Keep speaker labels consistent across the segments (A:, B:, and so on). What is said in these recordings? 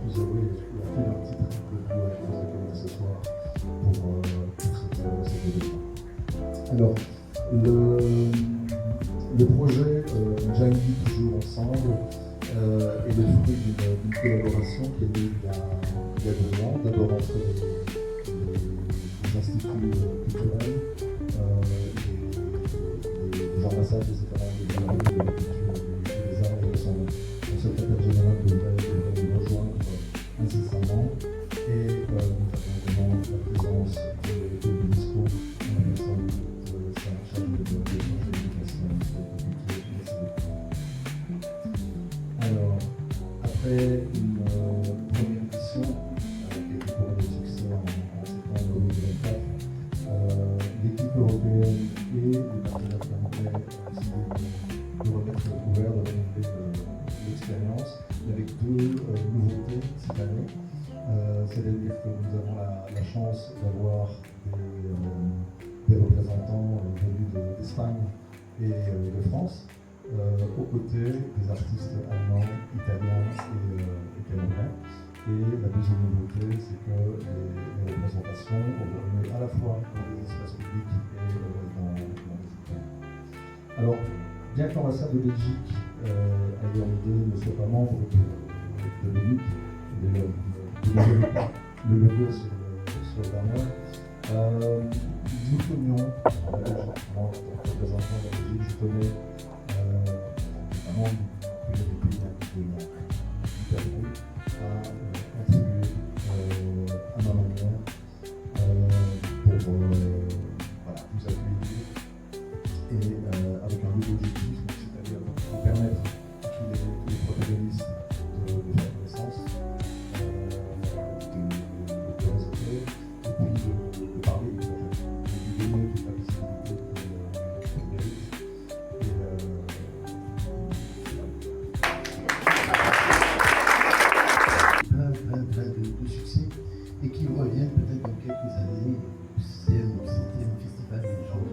A: plus heureux et à plus d'un titre de vous accueillir ce soir pour cet événement. Alors, le projet Jaillit toujours ensemble est le fruit d'une collaboration qui est née il y a 2 ans, d'abord entre les instituts culturels, les ambassades, etc., de la culture, des arts, et son secrétaire général devrait nous rejoindre incessamment. Et nous avons également la présence de l'UNESCO en la personne de sa charge de l'éducation, de culture et de Alors, après une première édition qui a été couronnée de succès en septembre 2024, l'équipe européenne et les partenaires français ont décidé de remettre le couvert, de renouveler l'expérience avec 2 nouveautés cette année. C'est-à-dire que nous avons la chance d'avoir des représentants venus d'Espagne et de France, aux côtés des artistes allemands, italiens et canadiens. Et la deuxième nouveauté, c'est que les représentations auront lieu à la fois dans les espaces publics et dans les hôtels. Alors, bien que l'ambassade de Belgique à l'idée ne soit pas membre de l'UNIC, le logo sur le banner, nous tenions, en tant que représentant de la Belgique, je tenais notamment que les pays inclus à contribuer à ma manière pour vous accueillir et avec un double objectif, c'est-à-dire de permettre à tous les protagonistes de faire connaissance, de réseauter et puis de parler du projet, de lui donner toute la visibilité qu'il mérite.
B: Plein de succès et qui reviennent peut-être dans quelques années au 6e ou 7e festival des gens.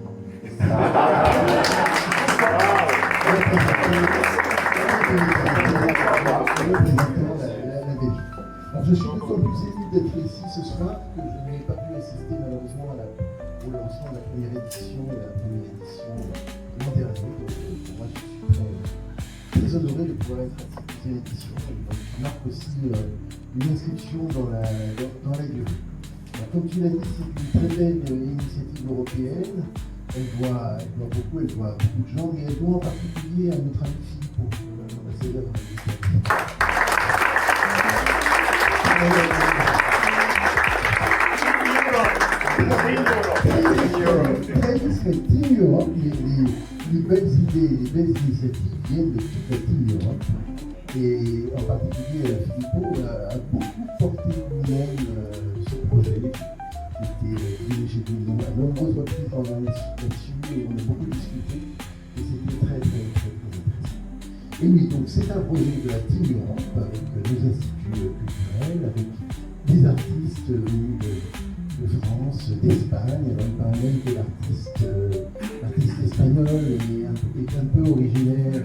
B: Alors je suis d'autant plus ému d'être ici ce soir que je n'ai pas pu assister malheureusement au lancement de la première édition et la première édition l'an dernier. Donc pour moi je suis très honoré de pouvoir être à cette deuxième édition. Ça marque aussi une inscription dans la durée. Alors, comme tu l'as dit, c'est une très belle initiative européenne. Elle doit beaucoup de gens, mais elle doit en particulier à notre ami Filippo, l'ambassadeur Team Europe, les belles idées, les belles initiatives viennent de toute la Team Europe. Et en particulier, Filippo a beaucoup porté lui-même ce projet, qui était dirigé de nous à nombreuses reprises en année là-dessus, et on a beaucoup discuté, et c'était très intéressant. Et oui, donc c'est un projet de la Team Europe, avec nos instituts culturels, avec des artistes venus de France, d'Espagne, on parle même de l'artiste espagnol est un peu originaire,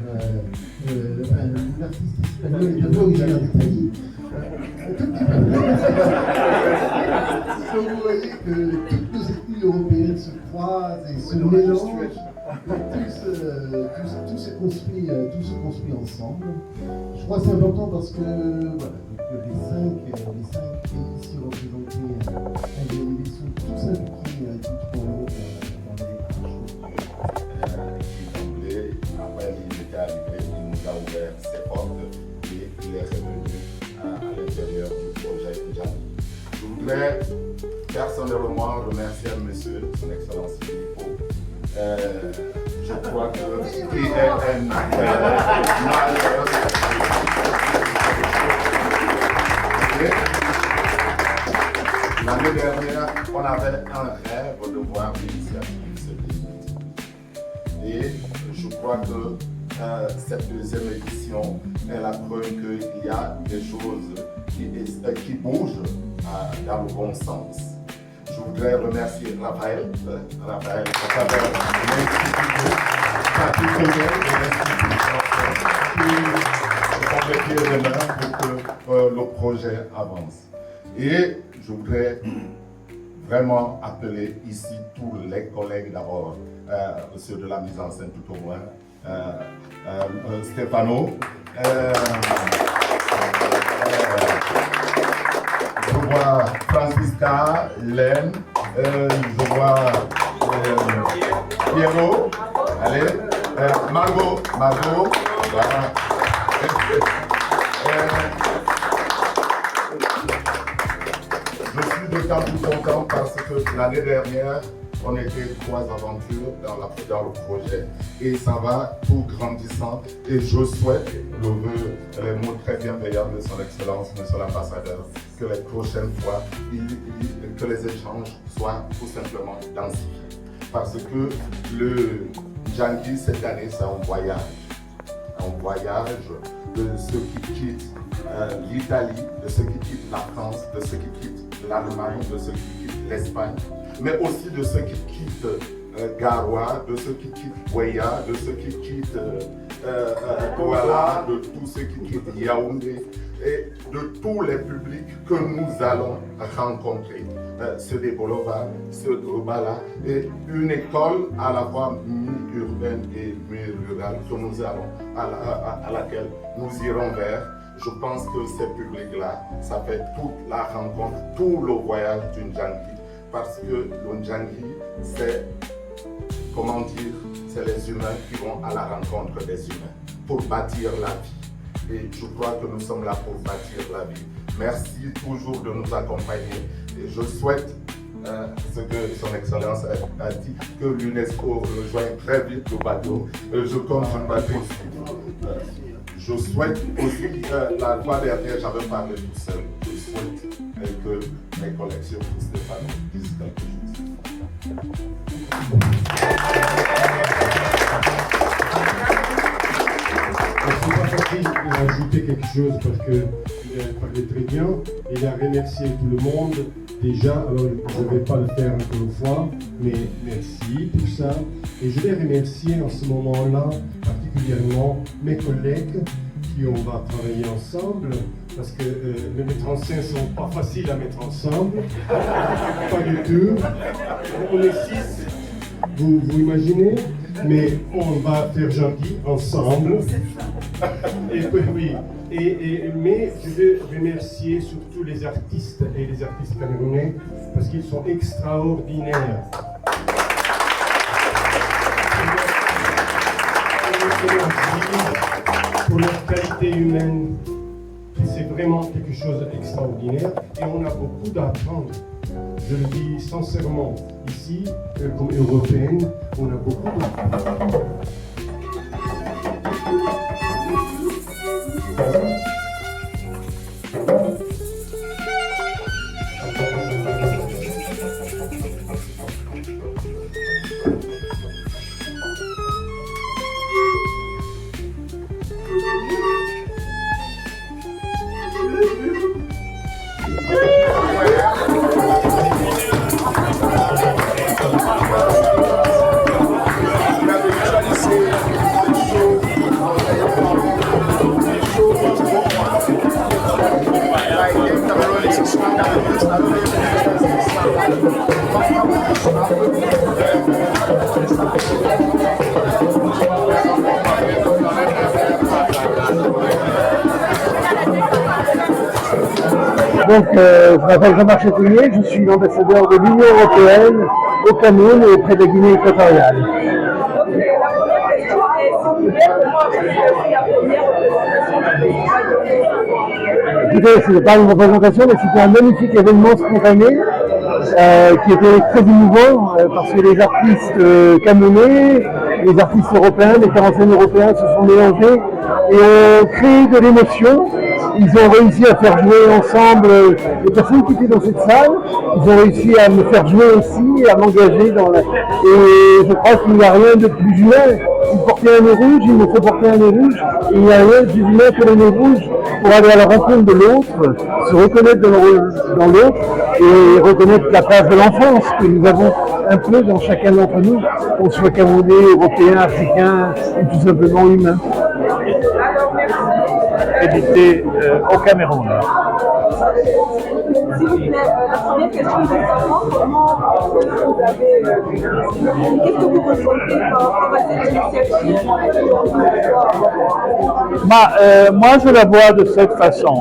B: l'artiste espagnol est un peu originaire d'Italie. Donc vous voyez que toutes nos ethnies européennes se croisent et se mélangent, tout se construit ensemble. Je crois que c'est important parce que voilà, donc les cinq pays ici représentés ils sont tous impliqués dans
C: les après il était arrivé, il nous a ouvert ses portes et il est revenu à l'intérieur du projet Jaillit. Je voudrais personnellement remercier monsieur, son excellence Filippo. Je crois que qui est un majeur. L'année dernière, on avait un rêve de voir l'initiative se développer. Et je crois que cette deuxième édition est la preuve qu'il y a des choses qui bougent dans le bon sens. Je voudrais remercier Raphaël à travers l'Institut particulier de l'Institut français qui sont les pieds de main pour que le projet avance. Et je voudrais vraiment appeler ici tous les collègues d'abord, ceux de la mise en scène tout au moins, Stéphano. Je vois Francisca, Hélène, je vois Pierrot, allez, Margot, voilà. Je suis d'autant plus content parce que l'année dernière, on était 3 aventures dans le projet et ça va tout grandissant et je souhaite, je veux les mots très bienveillants de son Excellence, Monsieur l'Ambassadeur, que les prochaines fois, que les échanges soient tout simplement densifiés. Parce que le Djangui cette année, c'est un voyage de ceux qui quittent l'Italie, de ceux qui quittent la France, de ceux qui quittent l'Allemagne, de ceux qui quittent l'Espagne, mais aussi de ceux qui quittent Garoua, de ceux qui quittent Ouéa, de ceux qui quittent Douala, de tous ceux qui quittent Yaoundé et de tous les publics que nous allons rencontrer. Ceux des Boulevards, ceux de Rubala et une école à la fois mi-urbaine et mi-rurale que nous allons, à laquelle nous irons vers. Je pense que ces publics-là, ça fait toute la rencontre, tout le voyage du Djangui. Parce que le Djangui, c'est, comment dire, c'est les humains qui vont à la rencontre des humains pour bâtir la vie. Et je crois que nous sommes là pour bâtir la vie. Merci toujours de nous accompagner. Et je souhaite ce que son Excellence a dit, que l'UNESCO rejoigne très vite le bateau. Je compte sur le bateau. Je souhaite aussi, la fois dernière, j'avais parlé tout seul. Je souhaite que mes collègues sur Stéphane disent quelque chose.
D: C'est pas facile d'ajouter quelque chose parce qu'il a parlé très bien. Il a remercié tout le monde déjà. Alors je ne vais pas le faire encore une fois, mais merci pour ça. Et je vais remercier en ce moment-là particulièrement mes collègues qui on va travailler ensemble parce que les mettre en scène ne sont pas faciles à mettre ensemble. Pas du tout. On est 6. Vous imaginez? Mais on va faire gentil ensemble. Et puis, oui. Mais je veux remercier surtout les artistes et les artistes camerounais parce qu'ils sont extraordinaires. Pour leur qualité humaine, c'est vraiment quelque chose d'extraordinaire et on a beaucoup d'apprendre. Je le dis sincèrement, ici, comme Européenne, on a beaucoup d'apprendre.
E: Donc, je m'appelle Jean-Marc Chatelier, je suis l'ambassadeur de l'Union européenne au Cameroun et auprès de la Guinée équatoriale. Écoutez, ce n'est pas une représentation, mais c'était un magnifique événement spontané qui était très émouvant parce que les artistes camerounais, les artistes européens, les 45 européens se sont mélangés et ont créé de l'émotion. Ils ont réussi à faire jouer ensemble les personnes qui étaient dans cette salle. Ils ont réussi à me faire jouer aussi, à m'engager dans la... Et je crois qu'il n'y a rien de plus humain. Ils portaient un nez rouge, il me faut porter un nez rouge. Et il n'y a rien de plus humain que le nez rouge pour aller à la rencontre de l'autre, se reconnaître dans l'autre et reconnaître la place de l'enfance que nous avons un peu dans chacun d'entre nous, qu'on soit camerounais, européen, africain ou tout simplement humain.
F: édité au Cameroun.
G: S'il vous plaît, la première question est de savoir comment vous avez, qu'est-ce que vous ressentez par rapport à cette initiative?
F: Moi, je la vois de cette façon.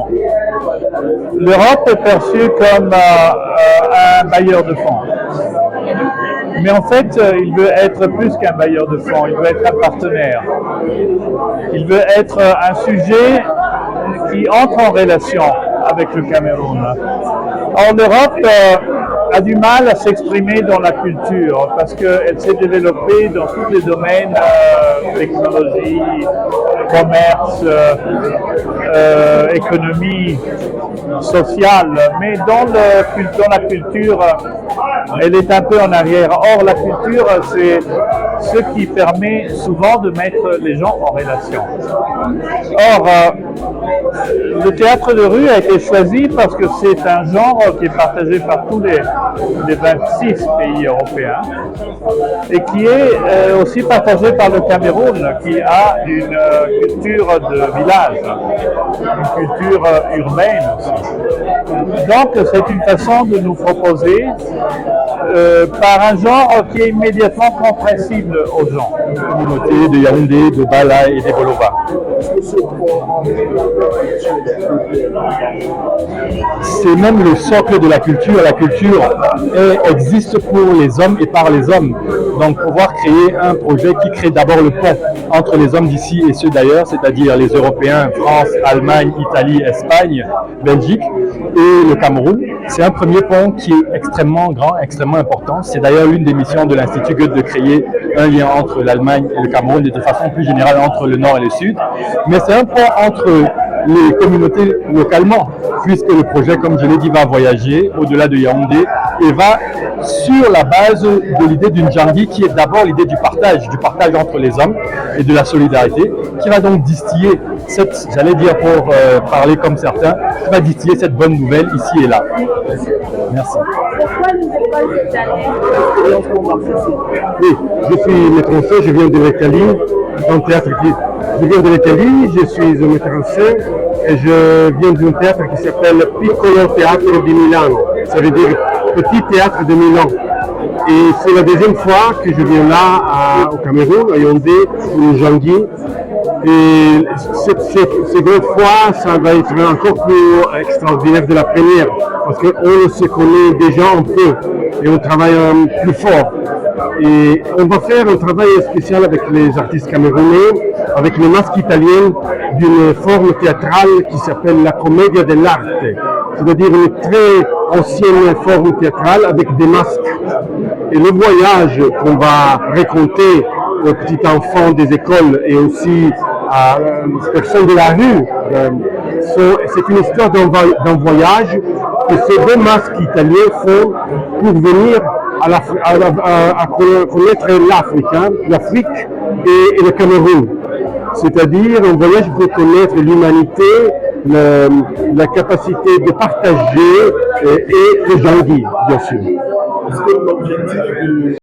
F: L'Europe est perçue comme un bailleur de fonds. Mais en fait, il veut être plus qu'un bailleur de fonds, il veut être un partenaire. Il veut être un sujet qui entre en relation avec le Cameroun. Or, l'Europe a du mal à s'exprimer dans la culture parce qu'elle s'est développée dans tous les domaines, technologie, commerce, économie, sociale, mais dans la culture, elle est un peu en arrière. Or, la culture, c'est ce qui permet souvent de mettre les gens en relation. Or, le théâtre de rue a été choisi parce que c'est un genre qui est partagé par tous les 26 pays européens et qui est aussi partagé par le Cameroun, qui a une culture de village, une culture urbaine aussi. Donc, c'est une façon de nous proposer par un genre qui est immédiatement compréhensible aux gens.
E: La communauté de Yaoundé, de Bala et de Boloba. C'est même le socle de la culture. La culture existe pour les hommes et par les hommes. Donc pouvoir créer un projet qui crée d'abord le pont entre les hommes d'ici et ceux d'ailleurs, c'est-à-dire les Européens, France, Allemagne, Italie, Espagne, Belgique et le Cameroun. C'est un premier pont qui est extrêmement grand, extrêmement important. C'est d'ailleurs l'une des missions de l'Institut Goethe de créer un lien entre l'Allemagne et le Cameroun et de façon plus générale entre le Nord et le Sud. Mais c'est un pont entre les communautés localement, puisque le projet, comme je l'ai dit, va voyager au-delà de Yaoundé et va sur la base de l'idée d'une Djangui qui est d'abord l'idée du partage entre les hommes et de la solidarité, qui va donc distiller cette, j'allais dire pour parler comme certains, qui va distiller cette bonne nouvelle ici et là. Merci.
G: Pourquoi nous n'avons pas
D: Oui, je suis maître en scène, je viens de l'Italie, un théâtre je viens de l'Italie, je suis un metteur en scène et je viens d'un théâtre qui s'appelle Piccolo Teatro di Milano, ça veut dire Petit Théâtre de Milan. Et c'est la deuxième fois que je viens là au Cameroun, à Yaoundé, pour une Djangui. Et cette seconde fois, ça va être encore plus extraordinaire de la première, parce qu'on se connaît déjà un peu et on travaille plus fort. Et on va faire un travail spécial avec les artistes camerounais, avec les masques italiennes d'une forme théâtrale qui s'appelle la commedia dell'arte, c'est-à-dire une très ancienne forme théâtrale avec des masques. Et le voyage qu'on va raconter aux petits enfants des écoles et aussi à personnes de la rue, c'est une histoire d'un voyage que ces deux masques italiens font pour venir à connaître l'Afrique et le Cameroun. C'est-à-dire un voyage pour connaître l'humanité, la capacité de partager et le Djangui, bien sûr.
C: Est-ce que l'objectif